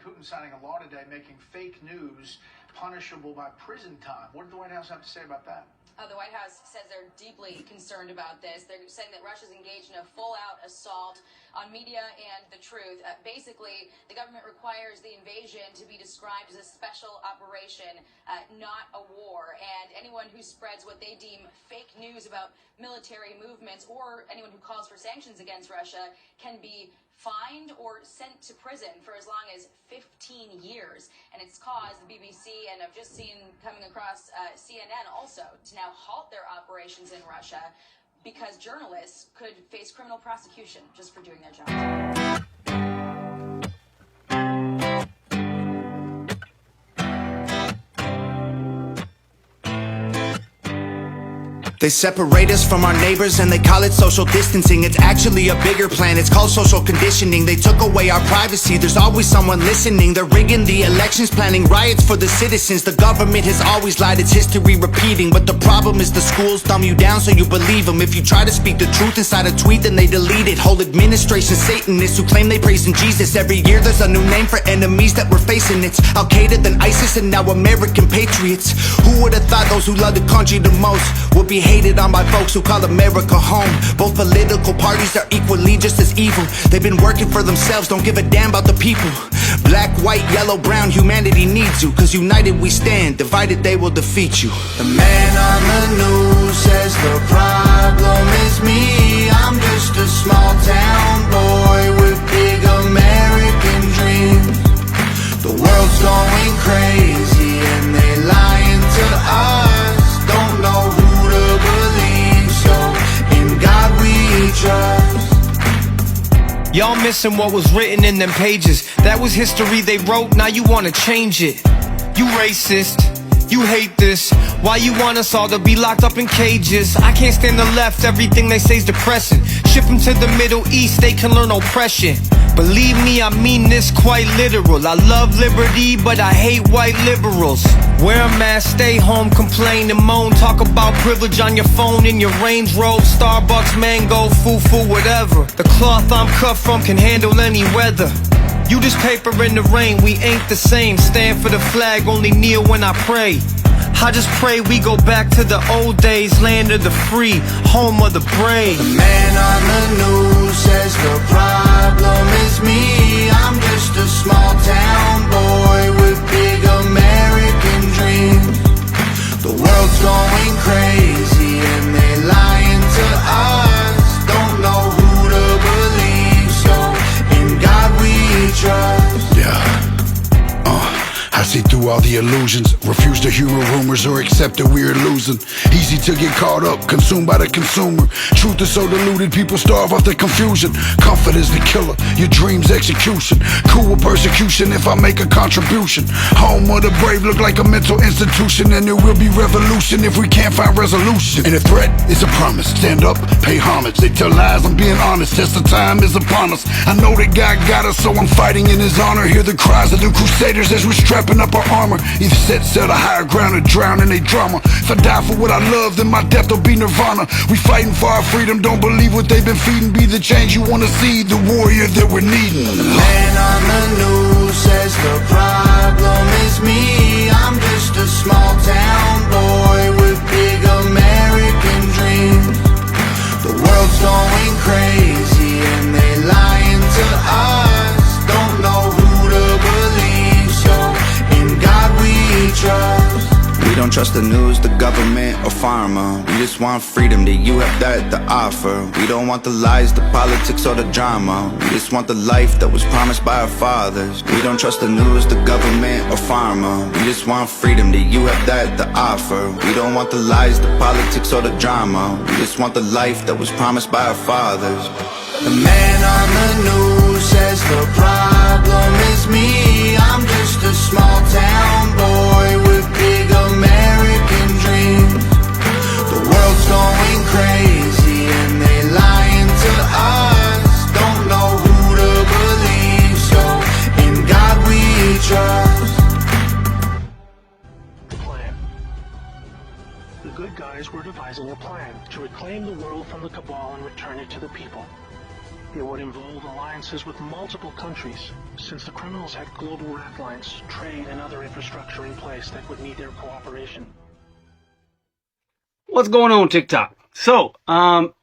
Putin signing a law today making fake news punishable by prison time. What did the White House have to say about that? The White House says they're deeply concerned about this. They're saying that Russia's engaged in a full-out assault on media and the truth. Basically, the government requires the invasion to be described as a special operation, not a war. And anyone who spreads what they deem fake news about military movements or anyone who calls for sanctions against Russia can be fined or sent to prison for as long as 15 years. And it's caused the BBC, and I've just seen coming across CNN also, to now halt their operations in Russia because journalists could face criminal prosecution just for doing their job. They separate us from our neighbors and they call it social distancing. It's actually a bigger plan, it's called social conditioning. They took away our privacy, there's always someone listening. They're rigging the elections, planning riots for the citizens. The government has always lied, it's history repeating. But the problem is the schools dumb you down so you believe them. If you try to speak the truth inside a tweet, then they delete it. Whole administration Satanists who claim they praising Jesus. Every year there's a new name for enemies that we're facing. It's Al-Qaeda, then ISIS, and now American patriots. Who would have thought those who love the country the most would be hated on by folks who call America home? Both political parties are equally just as evil. They've been working for themselves, don't give a damn about the people. Black, white, yellow, brown, humanity needs you. Cause united we stand, divided they will defeat you. The man on the news says the problem is me. I'm just a small town boy with big American dreams. The world's going crazy and they lying to us. Don't know who to believe, so in God we trust. Y'all missing what was written in them pages. That was history they wrote, now you wanna change it. You racist, you hate this. Why you want us all to be locked up in cages? I can't stand the left, everything they say's depressing. Ship them to the Middle East, they can learn oppression. Believe me, I mean this quite literal. I love liberty, but I hate white liberals. Wear a mask, stay home, complain and moan. Talk about privilege on your phone in your Range Rover, Starbucks, mango, foo-foo, whatever. The cloth I'm cut from can handle any weather. You just paper in the rain, we ain't the same. Stand for the flag, only kneel when I pray. I just pray we go back to the old days, land of the free, home of the brave. The man on the news says the problem is me. I'm just a small town boy with big American dreams. The world's going crazy and they lying to us. Don't know who to believe, so in God we trust. Yeah. I see through all the illusions, refuse to hear rumors or accept that we're losing. Easy to get caught up, consumed by the consumer. Truth is so diluted, people starve off the confusion. Comfort is the killer, your dreams execution. Cool with persecution if I make a contribution. Home of the brave look like a mental institution, and there will be revolution if we can't find resolution. And a threat is a promise, stand up, pay homage. They tell lies, I'm being honest, test the time is upon us. I know that God got us, so I'm fighting in his honor. Hear the cries of the crusaders as we're strapping up our armor. Either set sail to higher ground or drown in a drama. If I die for what I love, then my death will be nirvana. We fighting for our freedom, don't believe what they've been feeding. Be the change you wanna see, the warrior that we're needing. The man on the news says the problem is me. I'm just a small town boy with big American dreams. The world's going crazy and they lying to us. Don't know who to believe, so in God we trust. We don't trust the news, the government, or pharma. We just want freedom that you have that to offer. We don't want the lies, the politics, or the drama. We just want the life that was promised by our fathers. We don't trust the news, the government, or pharma. We just want freedom that you have that to offer. We don't want the lies, the politics, or the drama. We just want the life that was promised by our fathers. The man on the news says the problem is me. I'm just a small town boy with big American dreams. The world's going crazy and they lying to us. Don't know who to believe, so in God we trust. The plan. The good guys were devising a plan to reclaim the world from the cabal and return it to the people. It would involve alliances with multiple countries, since the criminals had global rat lines, trade, and other infrastructure in place that would need their cooperation. What's going on, TikTok? So,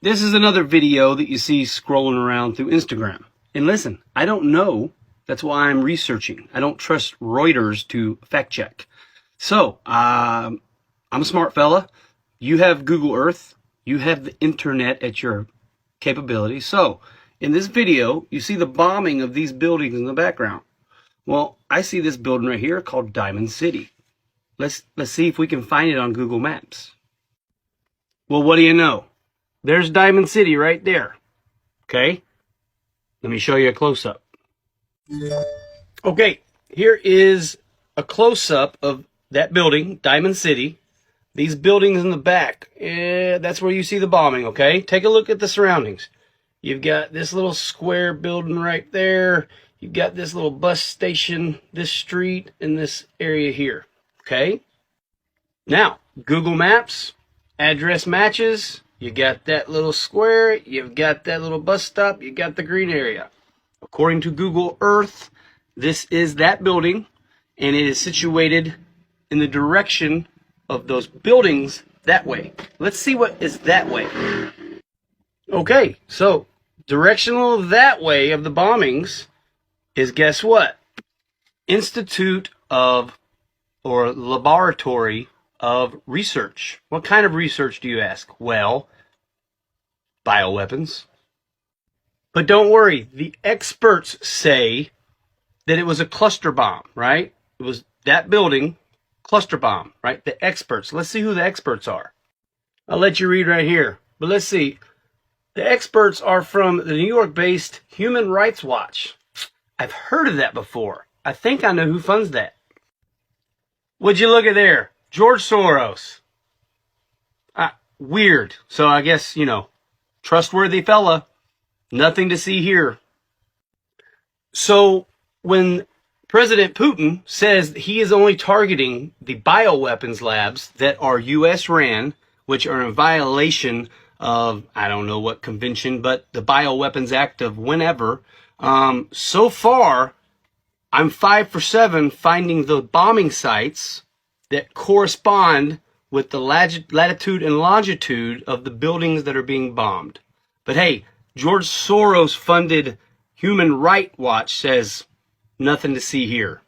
this is another video that you see scrolling around through Instagram. And listen, I don't know. That's why I'm researching. I don't trust Reuters to fact check. So, I'm a smart fella. You have Google Earth. You have the internet at your capability. So, in this video, you see the bombing of these buildings in the background. Well, I see this building right here called Diamond City. Let's see if we can find it on Google Maps. Well, what do you know? There's Diamond City right there. Okay? Let me show you a close-up. Okay, here is a close-up of that building, Diamond City. These buildings in the back, that's where you see the bombing, okay? Take a look at the surroundings. You've got this little square building right there. You've got this little bus station, this street, and this area here, okay? Now, Google Maps, address matches. You got that little square. You've got that little bus stop. You got the green area. According to Google Earth, this is that building, and it is situated in the direction of those buildings that way. Let's see what is that way. Okay, so directional that way of the bombings is, guess what? Institute of, or Laboratory of Research. What kind of research do you ask? Well, bioweapons. But don't worry, the experts say that it was a cluster bomb, right? It was that building, cluster bomb, right? The experts. Let's see who the experts are. I'll let you read right here. But let's see. The experts are from the New York-based Human Rights Watch. I've heard of that before. I think I know who funds that. Would you look at there? George Soros. Weird. So I guess, you know, trustworthy fella. Nothing to see here. So when President Putin says he is only targeting the bioweapons labs that are U.S. ran, which are in violation of, I don't know what convention, but the Bioweapons Act of whenever, so far, I'm 5 for 7 finding the bombing sites that correspond with the latitude and longitude of the buildings that are being bombed. But hey, George Soros funded Human Rights Watch says nothing to see here.